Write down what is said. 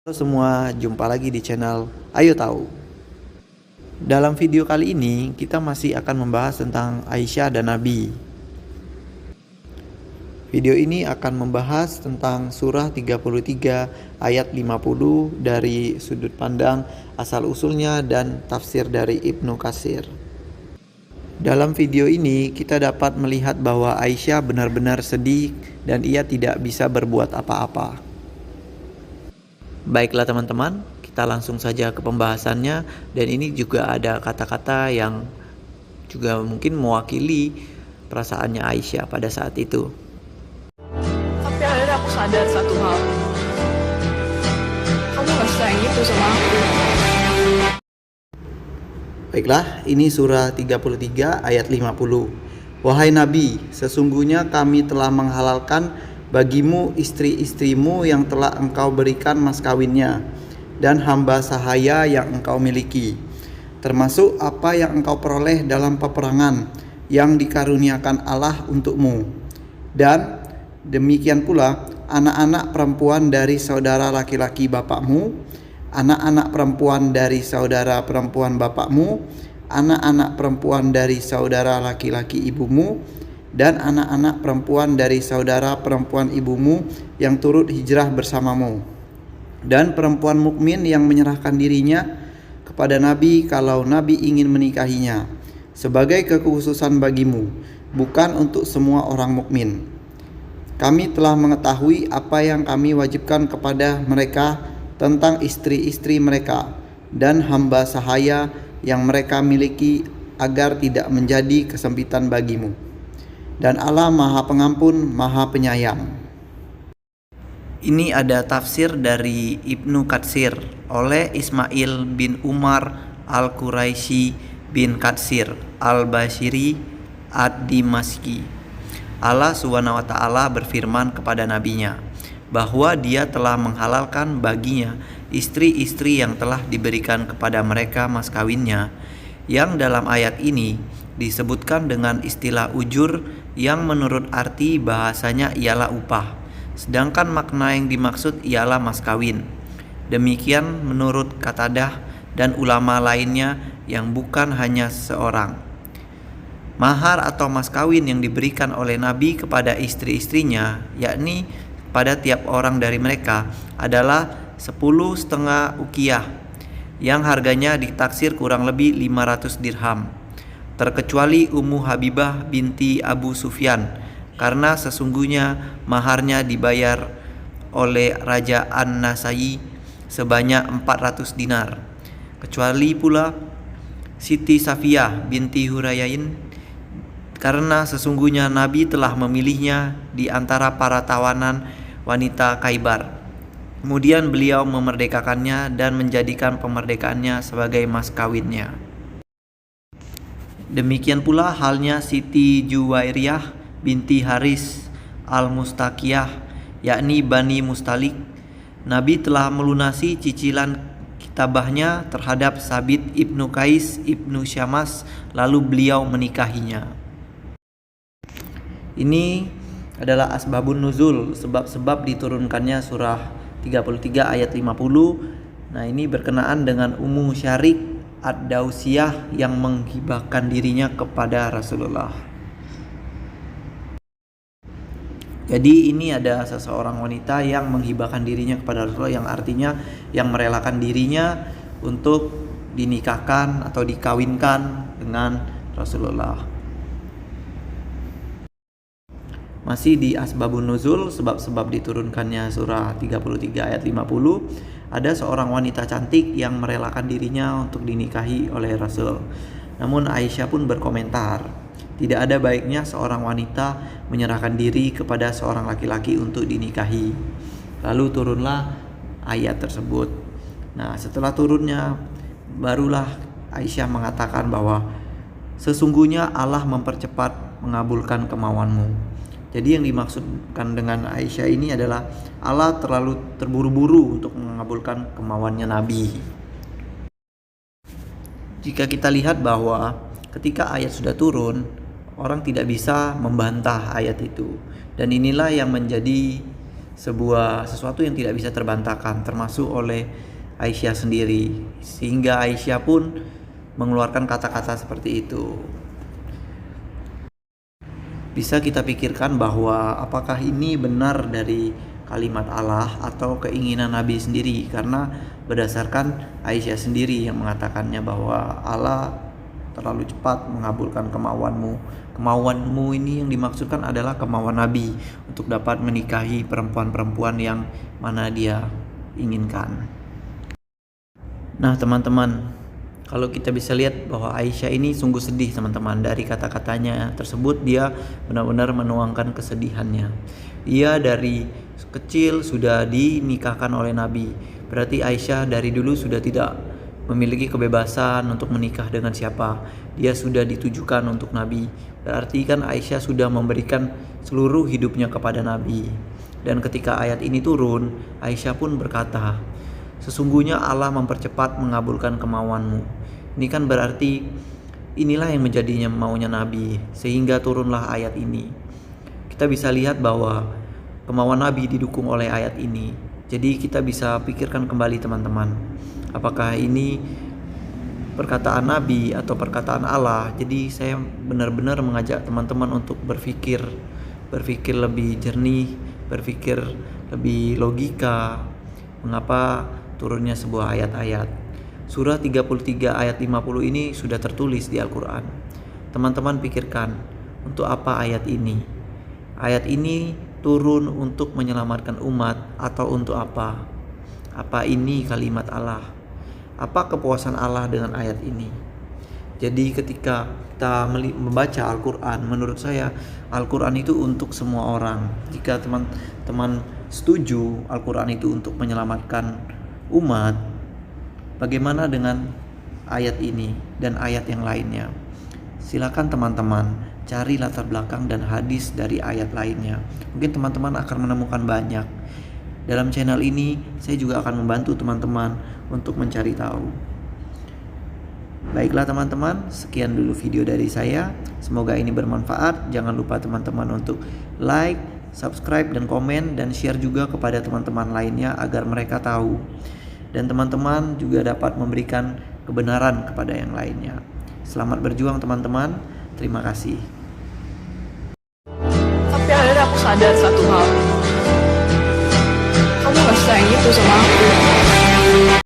Halo semua, jumpa lagi di channel Ayo Tahu. Dalam video kali ini, kita masih akan membahas tentang Aisyah dan Nabi. Video ini akan membahas tentang surah 33 ayat 50 dari sudut pandang asal-usulnya dan tafsir dari Ibnu Katsir. Dalam video ini, kita dapat melihat bahwa Aisyah benar-benar sedih dan ia tidak bisa berbuat apa-apa. Baiklah teman-teman, kita langsung saja ke pembahasannya, dan ini juga ada kata-kata yang juga mungkin mewakili perasaannya Aisyah pada saat itu. Tapi akhirnya aku sadar satu hal. Kamu gak sayang gitu sama aku. Baiklah, ini surah 33 ayat 50. Wahai Nabi, sesungguhnya kami telah menghalalkan bagimu istri-istrimu yang telah engkau berikan mas kawinnya, dan hamba sahaya yang engkau miliki, termasuk apa yang engkau peroleh dalam peperangan yang dikaruniakan Allah untukmu. Dan demikian pula anak-anak perempuan dari saudara laki-laki bapakmu, anak-anak perempuan dari saudara perempuan bapakmu, anak-anak perempuan dari saudara laki-laki ibumu, dan anak-anak perempuan dari saudara perempuan ibumu yang turut hijrah bersamamu, dan perempuan mukmin yang menyerahkan dirinya kepada Nabi kalau Nabi ingin menikahinya, sebagai kekhususan bagimu, bukan untuk semua orang mukmin. Kami telah mengetahui apa yang kami wajibkan kepada mereka tentang istri-istri mereka dan hamba sahaya yang mereka miliki, agar tidak menjadi kesempitan bagimu. Dan Allah Maha Pengampun, Maha Penyayang. Ini ada tafsir dari Ibnu Katsir oleh Ismail bin Umar al-Quraisy bin Katsir al-Bashiri ad-Dimashqi. Allah Subhanahu wa Ta'ala berfirman kepada nabinya bahwa Dia telah menghalalkan baginya istri-istri yang telah diberikan kepada mereka mas kawinnya, yang dalam ayat ini disebutkan dengan istilah ujur, yang menurut arti bahasanya ialah upah, sedangkan makna yang dimaksud ialah mas kawin. Demikian menurut Qatadah dan ulama lainnya yang bukan hanya seorang. Mahar atau mas kawin yang diberikan oleh Nabi kepada istri-istrinya, yakni pada tiap orang dari mereka, adalah 10,5 uqiyah, yang harganya ditaksir kurang lebih 500 dirham, terkecuali Ummu Habibah binti Abu Sufyan, karena sesungguhnya maharnya dibayar oleh Raja An-Nasai sebanyak 400 dinar, kecuali pula Siti Safiyah binti Hurayain, karena sesungguhnya Nabi telah memilihnya di antara para tawanan wanita Khaibar. Kemudian beliau memerdekakannya dan menjadikan pemerdekaannya sebagai mas kawinnya. Demikian pula halnya Siti Juwairiyah binti Haris al-Mustaqiyah, yakni Bani Mustalik. Nabi telah melunasi cicilan kitabahnya terhadap Sabit ibnu Qais ibnu Syammas, lalu beliau menikahinya. Ini adalah asbabun nuzul, sebab-sebab diturunkannya surah 33 ayat 50. Nah, ini berkenaan dengan Ummu Syarik Ad-Dausiyah yang menghibahkan dirinya kepada Rasulullah. Jadi ini ada seseorang wanita yang menghibahkan dirinya kepada Rasulullah, yang artinya yang merelakan dirinya untuk dinikahkan atau dikawinkan dengan Rasulullah. Masih di asbabun nuzul, sebab-sebab diturunkannya surah 33 ayat 50, ada seorang wanita cantik yang merelakan dirinya untuk dinikahi oleh Rasul. Namun Aisyah pun berkomentar, tidak ada baiknya seorang wanita menyerahkan diri kepada seorang laki-laki untuk dinikahi. Lalu turunlah ayat tersebut. Nah, setelah turunnya, barulah Aisyah mengatakan bahwa sesungguhnya Allah mempercepat mengabulkan kemauanmu. Jadi yang dimaksudkan dengan Aisyah ini adalah Allah terlalu terburu-buru untuk mengabulkan kemauannya Nabi. Jika kita lihat bahwa ketika ayat sudah turun, orang tidak bisa membantah ayat itu. Dan inilah yang menjadi sesuatu yang tidak bisa terbantahkan, termasuk oleh Aisyah sendiri, sehingga Aisyah pun mengeluarkan kata-kata seperti itu. Bisa kita pikirkan bahwa apakah ini benar dari kalimat Allah atau keinginan Nabi sendiri, karena berdasarkan Aisyah sendiri yang mengatakannya bahwa Allah terlalu cepat mengabulkan kemauanmu. Kemauanmu ini yang dimaksudkan adalah kemauan Nabi untuk dapat menikahi perempuan-perempuan yang mana dia inginkan. Nah teman-teman, kalau kita bisa lihat bahwa Aisyah ini sungguh sedih teman-teman. Dari kata-katanya tersebut dia benar-benar menuangkan kesedihannya. Ia dari kecil sudah dinikahkan oleh Nabi. Berarti Aisyah dari dulu sudah tidak memiliki kebebasan untuk menikah dengan siapa. Dia sudah ditujukan untuk Nabi. Berarti kan Aisyah sudah memberikan seluruh hidupnya kepada Nabi. Dan ketika ayat ini turun, Aisyah pun berkata, sesungguhnya Allah mempercepat mengabulkan kemauanmu. Ini kan berarti inilah yang menjadinya maunya Nabi, sehingga turunlah ayat ini. Kita bisa lihat bahwa kemauan Nabi didukung oleh ayat ini. Jadi kita bisa pikirkan kembali teman-teman, apakah ini perkataan Nabi atau perkataan Allah. Jadi saya benar-benar mengajak teman-teman untuk berpikir lebih jernih, berpikir lebih logika, mengapa turunnya sebuah ayat-ayat. Surah 33 ayat 50 ini sudah tertulis di Al-Quran. Teman-teman pikirkan, untuk apa ayat ini? Ayat ini turun untuk menyelamatkan umat atau untuk apa? Apa ini kalimat Allah? Apa kepuasan Allah dengan ayat ini? Jadi ketika kita membaca Al-Quran, menurut saya Al-Quran itu untuk semua orang. Jika teman-teman setuju Al-Quran itu untuk menyelamatkan umat, bagaimana dengan ayat ini dan ayat yang lainnya? Silakan teman-teman cari latar belakang dan hadis dari ayat lainnya. Mungkin teman-teman akan menemukan banyak. Dalam channel ini saya juga akan membantu teman-teman untuk mencari tahu. Baiklah teman-teman, sekian dulu video dari saya. Semoga ini bermanfaat. Jangan lupa teman-teman untuk like, subscribe dan komen, dan share juga kepada teman-teman lainnya agar mereka tahu. Dan teman-teman juga dapat memberikan kebenaran kepada yang lainnya. Selamat berjuang teman-teman. Terima kasih. Tapi akhirnya aku sadar satu hal. Kamu gak sayang gitu sama aku.